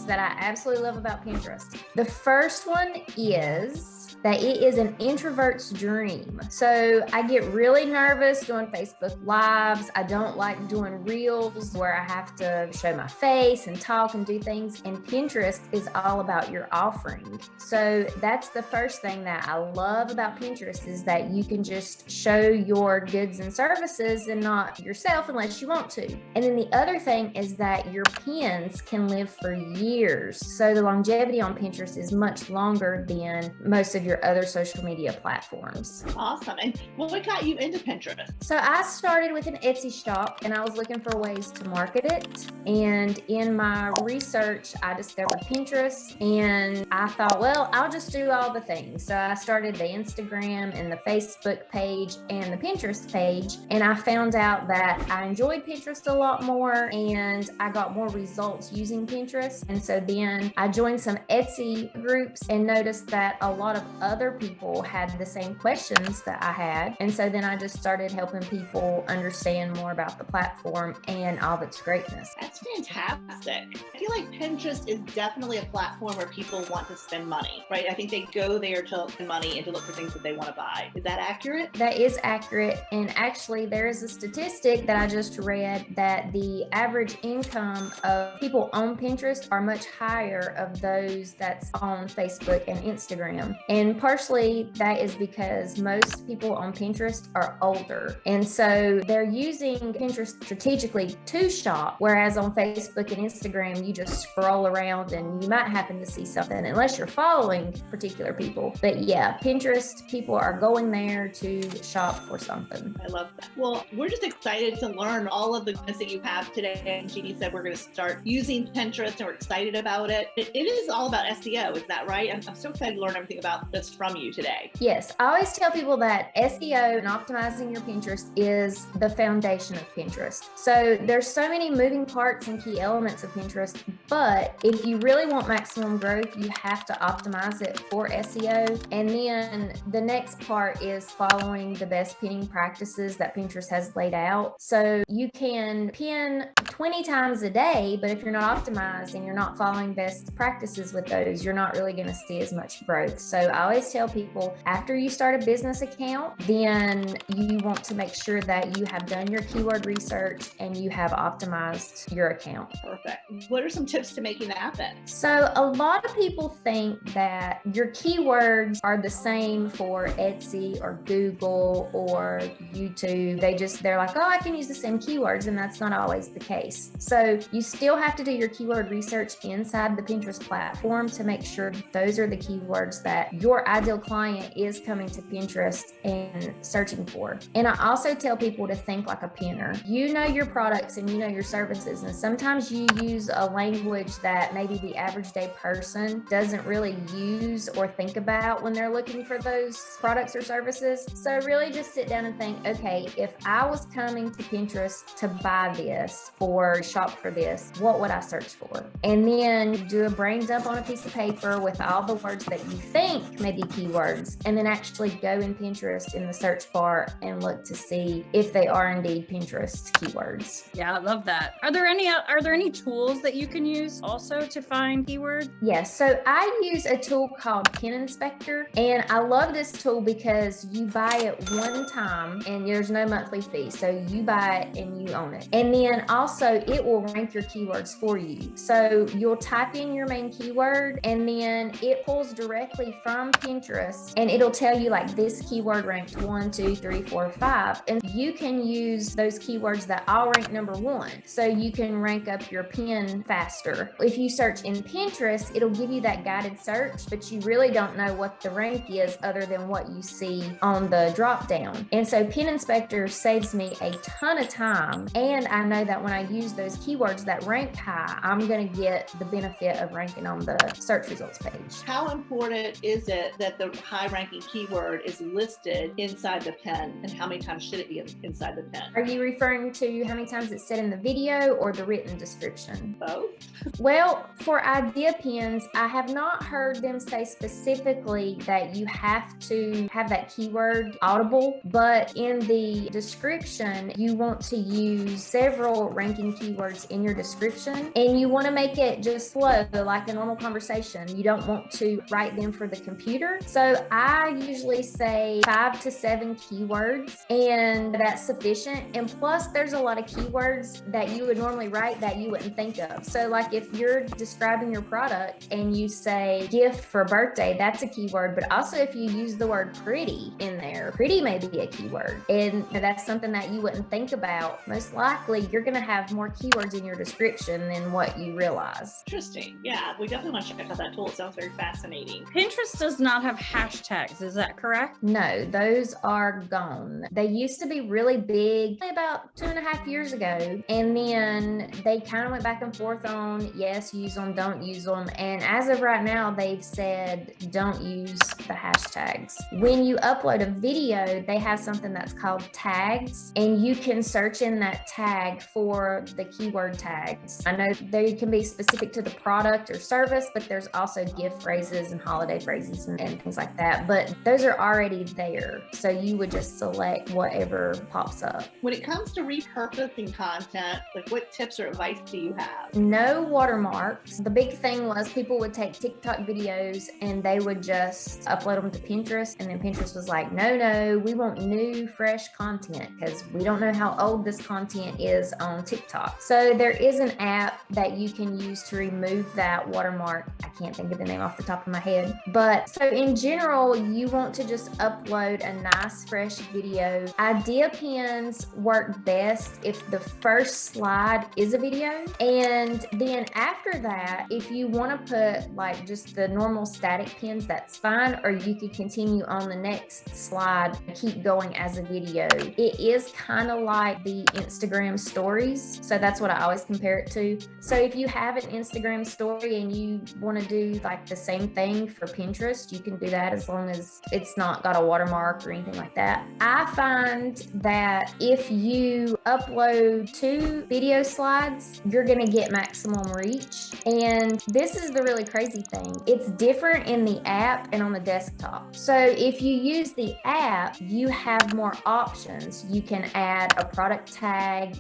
that I absolutely love about Pinterest. The first one is that it is an introvert's dream. So I get really nervous doing Facebook Lives. I don't like doing reels where I have to show my face and talk and do things. And Pinterest is all about your offering. So that's the first thing that I love about Pinterest, is that you can just show your goods and services and not yourself unless you want to. And then the other thing is that your pins can live for years. So the longevity on Pinterest is much longer than most of your other social media platforms. Awesome. And what got you into Pinterest? So I started with an Etsy shop and I was looking for ways to market it. And in my research, I discovered Pinterest and I thought, well, I'll just do all the things. So I started the Instagram and the Facebook page and the Pinterest page. And I found out that I enjoyed Pinterest a lot more and I got more results using Pinterest. And so then I joined some Etsy groups and noticed that a lot of other people had the same questions that I had. And so then I just started helping people understand more about the platform and all of its greatness. That's fantastic. I feel like Pinterest is definitely a platform where people want to spend money, right? I think they go there to spend money and to look for things that they want to buy. Is that accurate? That is accurate. And actually, there is a statistic that I just read that the average income of people on Pinterest are much higher of those that's on Facebook and Instagram. And partially that is because most people on Pinterest are older. And so they're using Pinterest strategically to shop, whereas on Facebook and Instagram, you just scroll around and you might happen to see something unless you're following particular people. But yeah, Pinterest, people are going there to shop for something. I love that. Well, we're just excited to learn all of the goodness that you have today. And Jeanne said we're going to start using Pinterest and we're excited about it. It is all about SEO, is that right? I'm so excited to learn everything about this from you today. Yes, I always tell people that SEO and optimizing your Pinterest is the foundation of Pinterest. So there's so many moving parts and key elements of Pinterest, but if you really want maximum growth, you have to optimize it for SEO. And then the next part is following the best pinning practices that Pinterest has laid out. So you can pin 20 times a day, but if you're not optimized and you're not following best practices with those, you're not really going to see as much growth. So I always tell people, after you start a business account, then you want to make sure that you have done your keyword research and you have optimized your account. Perfect. What are some tips to making that happen? So a lot of people think that your keywords are the same for Etsy or Google or YouTube. They're like, oh, I can use the same keywords, and that's not always the case. So you still have to do your keyword research inside the Pinterest platform to make sure those are the keywords that your ideal client is coming to Pinterest and searching for. And I also tell people to think like a pinner. You know your products and you know your services, and sometimes you use a language that maybe the average day person doesn't really use or think about when they're looking for those products or services. So really just sit down and think, okay, if I was coming to Pinterest to buy this or shop for this, what would I search for? And then do a brain dump on a piece of paper with all the words that you think may be keywords, and then actually go in Pinterest in the search bar and look to see if they are indeed Pinterest keywords. Yeah, I love that. Are there any tools that you can use also to find keywords? Yes. So I use a tool called Pin Inspector, and I love this tool because you buy it one time and there's no monthly fee. So you buy it and you own it. And then also it will rank your keywords for you. So you'll type in your main keyword and then it pulls directly from Pinterest and it'll tell you like this keyword ranked 1, 2, 3, 4, 5. And you can use those keywords that all rank number 1. So you can rank up your pin faster. If you search in Pinterest, it'll give you that guided search, but you really don't know what the rank is other than what you see on the drop down. And so Pin Inspector saves me a ton of time. And I know that when I use those keywords that rank high, I'm going to get the benefit of ranking on the search results page. How important is it that the high ranking keyword is listed inside the pin, and how many times should it be inside the pin? Are you referring to how many times it's said in the video or the written description? Both? Well, for idea pins, I have not heard them say specifically that you have to have that keyword audible, but in the description, you want to use several ranking keywords in your description, and you want to make it it just flow like a normal conversation. You don't want to write them for the computer. So I usually say 5 to 7 keywords, and that's sufficient. And plus there's a lot of keywords that you would normally write that you wouldn't think of. So like if you're describing your product and you say gift for birthday, that's a keyword. But also if you use the word pretty in there, pretty may be a keyword. And that's something that you wouldn't think about. Most likely you're going to have more keywords in your description than what you realize. Interesting. Yeah, we definitely want to check out that tool. It sounds very fascinating. Pinterest does not have hashtags, is that correct? No, those are gone. They used to be really big about 2.5 years ago. And then they kind of went back and forth on, yes, use them, don't use them. And as of right now, they've said, don't use the hashtags. When you upload a video, they have something that's called tags, and you can search in that tag for the keyword tags. I know they can be specific to the product or service, but there's also gift phrases and holiday phrases and things like that. But those are already there. So you would just select whatever pops up. When it comes to repurposing content, like what tips or advice do you have? No watermarks. The big thing was people would take TikTok videos and they would just upload them to Pinterest, and then Pinterest was like, no, we want new, fresh content because we don't know how old this content is on TikTok. So there is an app that you can use to remove that watermark. I can't think of the name off the top of my head. But so in general, you want to just upload a nice, fresh video. Idea pins work best if the first slide is a video. And then after that, if you want to put like just the normal static pins, that's fine. Or you could continue on the next slide and keep going as a video. It is kind of like the Instagram stories. So that's what I always compare it to. So if you have an Instagram story and you want to do like the same thing for Pinterest, you can do that as long as it's not got a watermark or anything like that. I find that if you upload 2 video slides, you're going to get maximum reach. And this is the really crazy thing. It's different in the app and on the desktop. So if you use the app, you have more options. You can add a product tag,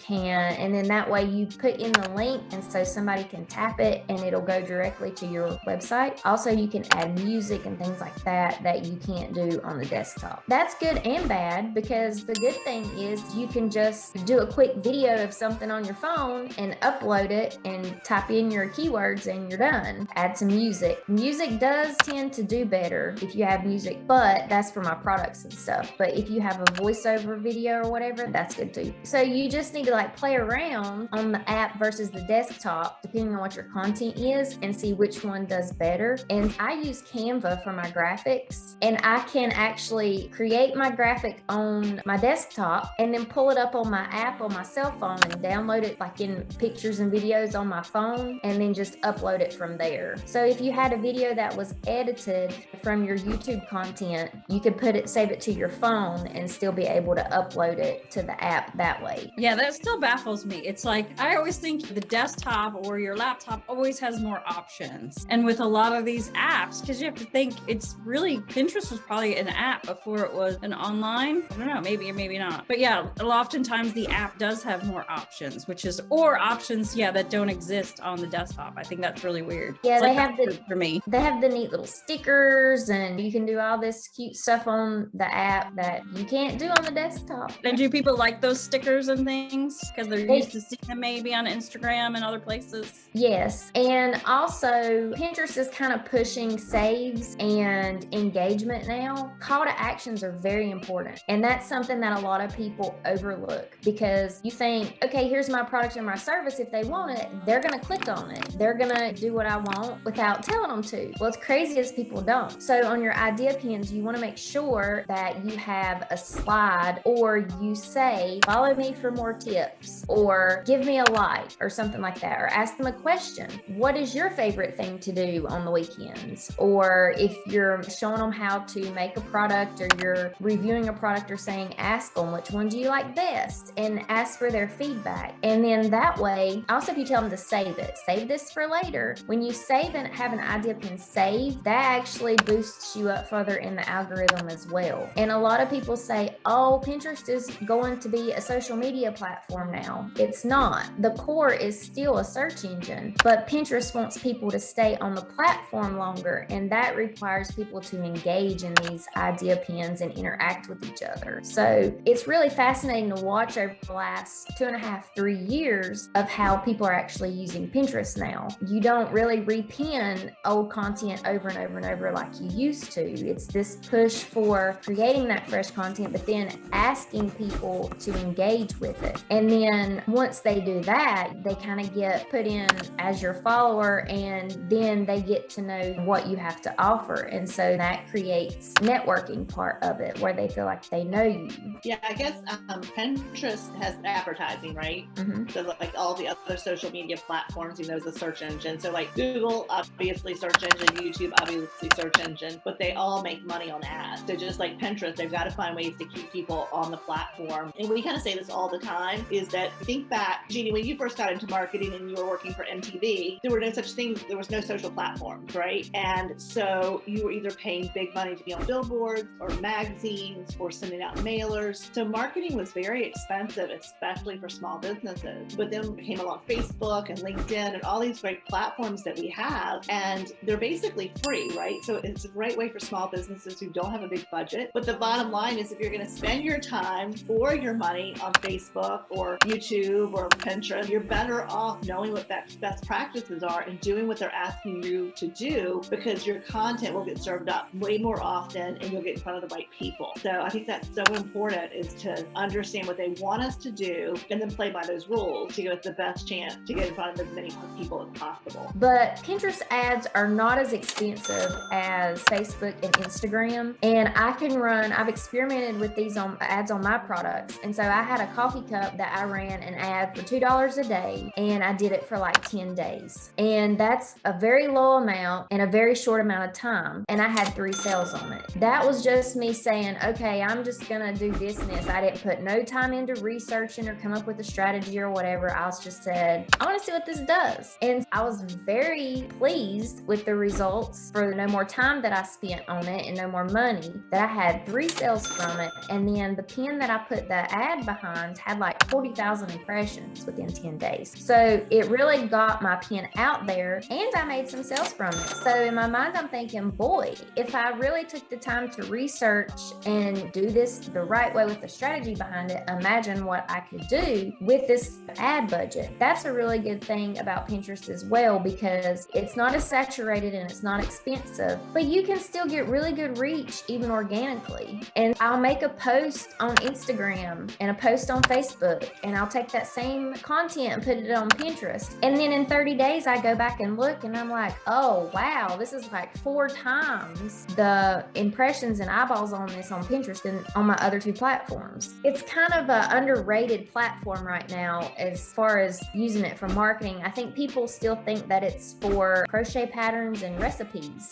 and then that way you put in the link, and so somebody can tap it and it'll go directly to your website. Also, you can add music and things like that you can't do on the desktop. That's good and bad, because the good thing is you can just do a quick video of something on your phone and upload it and type in your keywords and you're done. Add some music. Music does tend to do better if you have music, but that's for my products and stuff. But if you have a voiceover video or whatever, that's good too. So you just need to like play around on the app versus the desktop, depending on what your content is, and see which one does better. And I use Canva for my graphics, and I can actually create my graphic on my desktop and then pull it up on my app on my cell phone and download it like in pictures and videos on my phone, and then just upload it from there. So if you had a video that was edited from your YouTube content, you could save it to your phone and still be able to upload it to the app that way. Yeah, that still baffles me. It's like, I always think the desktop or your laptop always has more options. And with a lot of these apps, because you have to think, it's really, Pinterest was probably an app before it was an online. I don't know, maybe or maybe not. But yeah, oftentimes the app does have more options, or options, that don't exist on the desktop. I think that's really weird. Yeah, they have for me. They have the neat little stickers, and you can do all this cute stuff on the app that you can't do on the desktop. And do people like those stickers and things because they're used to seeing them maybe on Instagram and other places? Yes. And also Pinterest is kind of pushing saves and engagement now. Call to actions are very important. And that's something that a lot of people overlook, because you think, okay, here's my product and my service. If they want it, they're going to click on it. They're going to do what I want without telling them to. Well, it's crazy as people don't. So on your idea pins, you want to make sure that you have a slide, or you say, follow me for more tips, or give me a like, or something like that, or ask them a question. What is your favorite thing to do on the weekends? Or if you're showing them how to make a product, or you're reviewing a product, or saying, ask them which one do you like best, and ask for their feedback. And then that way, also if you tell them to save it, save this for later. When you save and have an idea pin saved, that actually boosts you up further in the algorithm as well. And a lot of people say, oh, Pinterest is going to be a social media platform now. It's not. The core is still a search engine, but Pinterest wants people to stay on the platform longer, and that requires people to engage in these idea pins and interact with each other. So it's really fascinating to watch over the last 2.5, 3 years of how people are actually using Pinterest now. You don't really repin old content over and over and over like you used to. It's this push for creating that fresh content, but then asking people to engage with it. And then once they do that, they kind of get put in as your follower, and then they get to know what you have to offer. And so that creates networking part of it where they feel like they know you. Yeah, I guess Pinterest has advertising, right? Mm-hmm. So like all the other social media platforms, you know, there's a search engine. So like Google, obviously search engine, YouTube, obviously search engine, but they all make money on ads. So just like Pinterest, they've got to find ways to keep people on the platform. And we kind of say this all the time, is that think back, Jeanne, when you first got into marketing and you were working for MTV, there were no such thing, there was no social platforms, right? And so you were either paying big money to be on billboards or magazines or sending out mailers. So marketing was very expensive, especially for small businesses. But then came along Facebook and LinkedIn and all these great platforms that we have, and they're basically free, right? So it's a great way for small businesses who don't have a big budget. But the bottom line is, if you're going to spend your time or your money on Facebook or YouTube or Pinterest, you're better off knowing what best practices are and doing what they're asking you to do, because your content will get served up way more often and you'll get in front of the right people. So I think that's so important, is to understand what they want us to do and then play by those rules to give us the best chance to get in front of as many people as possible. But Pinterest ads are not as expensive as Facebook and Instagram. And I've experimented with these ads on my products. And so I had a coffee cup that I ran an ad for $2 a day, and I did it for like 10 days. And that's a very low amount in a very short amount of time. And I had 3 sales on it. That was just me saying, okay, I'm just gonna do business. I didn't put no time into researching or come up with a strategy or whatever. I was just said, I want to see what this does. And I was very pleased with the results for no more time that I spent on it and no more money, that I had 3 sales from it. And then the pin that I put the ad behind had like 40,000 impressions within 10 days. So it really got my pin out there, and I made some sales from it. So in my mind, I'm thinking, boy, if I really took the time to research and do this the right way with the strategy behind it, imagine what I could do with this ad budget. That's a really good thing about Pinterest as well, because it's not as saturated and it's not expensive, but you can still get really good reach even organically. And I'll make a post on Instagram and a post on Facebook, and I'll take that same content and put it on Pinterest. And then in 30 days, I go back and look, and I'm like, oh, wow, this is like 4 times the impressions and eyeballs on this on Pinterest than on my other 2 platforms. It's kind of an underrated platform right now as far as using it for marketing. I think people still think that it's for crochet patterns and recipes.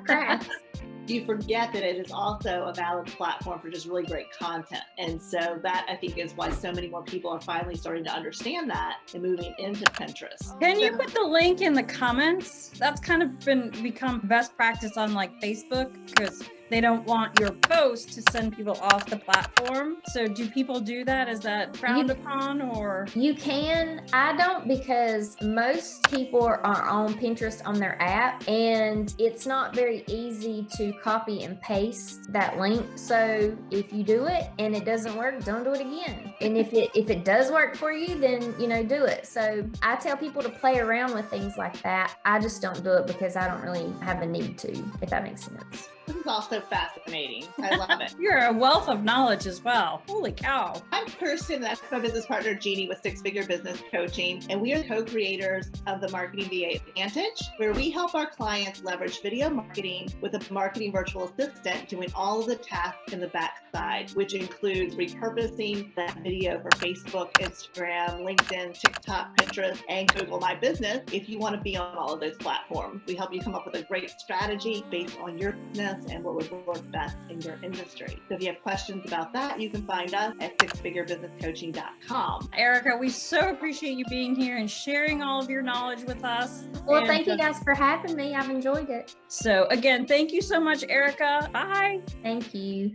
Crafts. You forget that it is also a valid platform for just really great content. And so that, I think, is why so many more people are finally starting to understand that and moving into Pinterest. Can you put the link in the comments? That's kind of become best practice on like Facebook, because they don't want your post to send people off the platform. So do people do that? Is that frowned upon, or? You can. I don't, because most people are on Pinterest on their app, and it's not very easy to copy and paste that link. So if you do it and it doesn't work, don't do it again. And if it does work for you, then, do it. So I tell people to play around with things like that. I just don't do it because I don't really have a need to, if that makes sense. This is also fascinating. I love it. You're a wealth of knowledge as well. Holy cow. I'm Kirsten, that's my business partner, Jeanne, with 6-Figure Business Coaching, and we are co-creators of the Marketing VA Advantage, where we help our clients leverage video marketing with a marketing virtual assistant doing all of the tasks in the backside, which includes repurposing that video for Facebook, Instagram, LinkedIn, TikTok, Pinterest, and Google My Business if you want to be on all of those platforms. We help you come up with a great strategy based on your business and what would work best in your industry. So if you have questions about that, you can find us at 6figurebusinesscoaching.com. Erica, we so appreciate you being here and sharing all of your knowledge with us. Well, thank you guys for having me. I've enjoyed it. So again, thank you so much, Erica. Bye. Thank you.